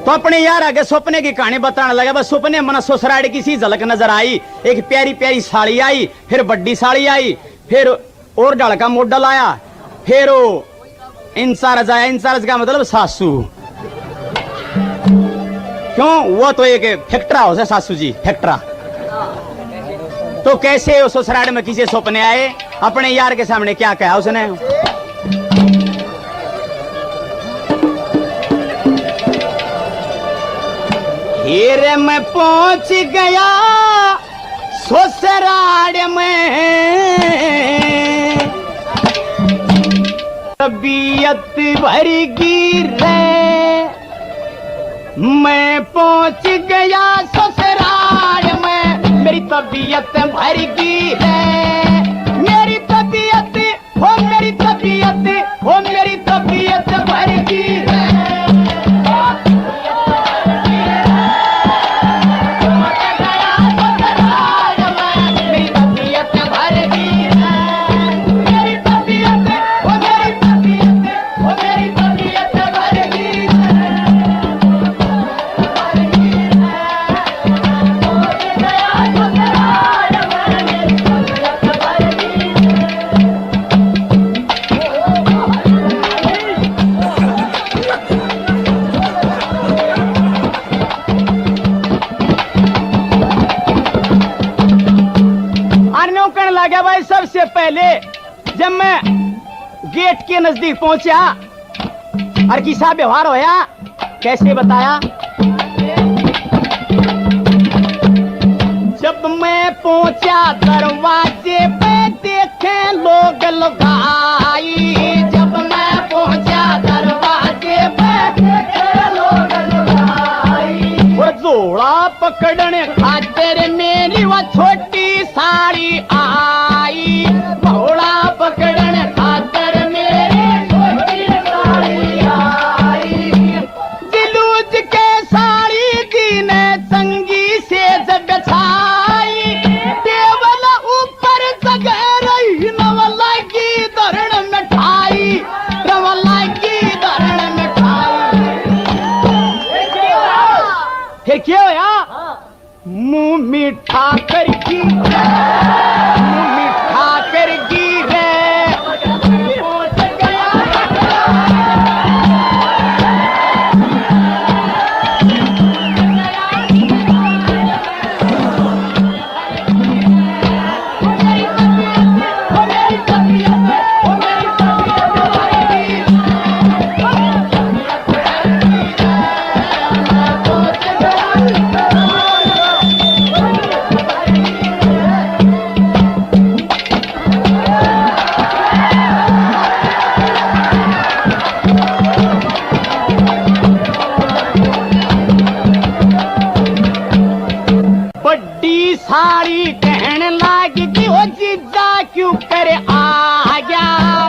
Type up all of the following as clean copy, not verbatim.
तो अपने यार आगे सपने की कहानी बताने लगा। बस सपने मन ससुराल की सी झलक नजर आई। एक प्यारी प्यारी साड़ी आई, फिर बड्डी साड़ी आई, फिर और डाल का मॉडल आया, फिर वो इंचार्ज आया। इंचार्ज का मतलब सासू। क्यों? वो तो एक फैक्ट्रा हाउस है सासू जी, फैक्ट्रा। तो कैसे उस ससुराल में किसी सपने आए? अपने यार के सामने क्या कहा उसने? हीरे में पहुंच गया ससुराल में, तबीयत भरगी रे। मैं पहुंच गया ससुराल में, मेरी तबीयत भरगी है। मेरी तबीयत हो, मेरी तबीयत हो, मेरी तबीयत भरगी है। भाई सबसे पहले जब मैं गेट के नजदीक पहुंचा और किसा व्यवहार होया, कैसे बताया? जब मैं पहुंचा दरवाजे पे देखे लोग लगाई। जब मैं पहुंचा दरवाजे पे देखे लोग लगाई। वो जोड़ा पकड़ने खातिर मेरी वो छोटी साड़ी आई। घोड़ा पकड़ने खातिर मेरी छोटी साड़ी आई। दिलूज के साड़ी दी ने संगी से जब बिछाई। टेबल ऊपर जगह रही नवला की धरण मिठाई, नवला की धरण मिठाई। फिर क्या होया? मुंह मीठा करके, मुंह मीठा करके रे। साड़ी कहने लागी कि वो जीजा क्यों करे आ गया।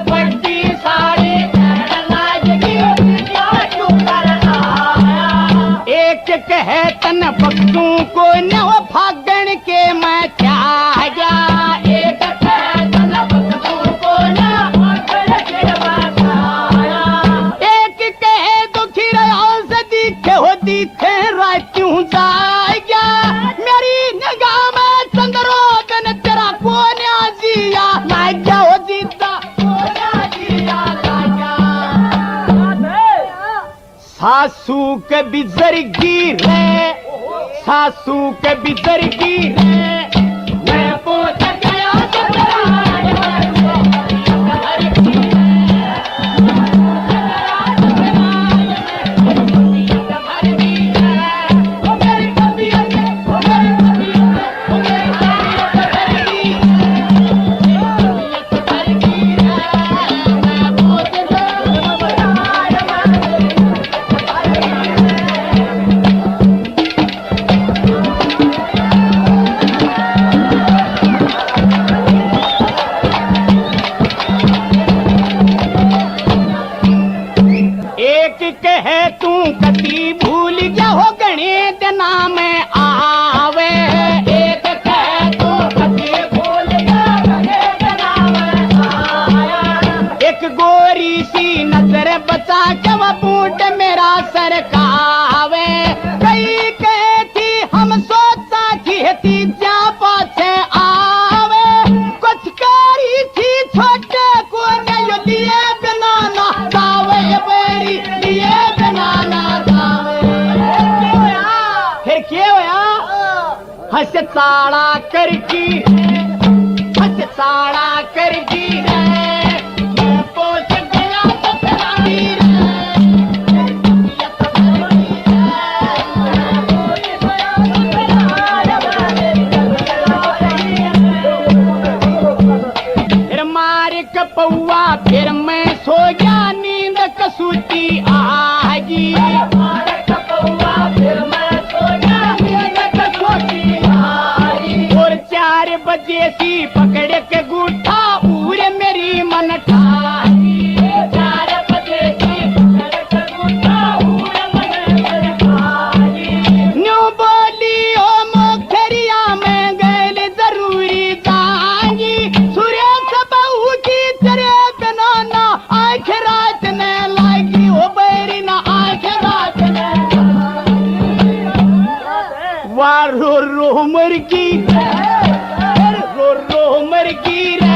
बड़ी साड़ी कहने लागी कि वो जीजा क्यों करे आ गया। एक कहे तन बक्सू को न वो फागण के मैं क्या गया। एक कहे तन बक्सू को न फागण के मैं क्या। एक कहे दुखी रहा से दिखे हो दिखे रात क्यों जा गया। मेरी निगाह में चंद्रोदन तेरा कौन आजिया लाग्या हो जीता कौन आजिया लाग्या। सासू के बिजरगी रे, सासू के बिजरगी रे। मैं पहुंच गया कहे तू कती भूल गया हो गणित नाम आवे। एक कहे तू कती भूल गया गणित नाम आया। एक गोरी सी नजर बचा के वो बूट मेरा सरकावे। हंस साड़ा करकी हंस साड़ा करकी मैं पोछ गया ससुराली फिर मार कपौआ फिर मैं सो गया नींद कसूती आगी मार कपौआ फिर मैं सो गया नींद कसूती आगी और 4 बजे सी पकड़ के गुठा पूरे मेरी मन ठागी 4 बजे सी पकड़ के गुठा पूरे मन ठागी न्यू बोली ओ मोखरिया में गैल जरूरी जागी सुरेश बहू की तेरे बनाना आँख रात ने लागी ओ बैरी ना आँख रात ने वाह रो रो मर की रो रो मर की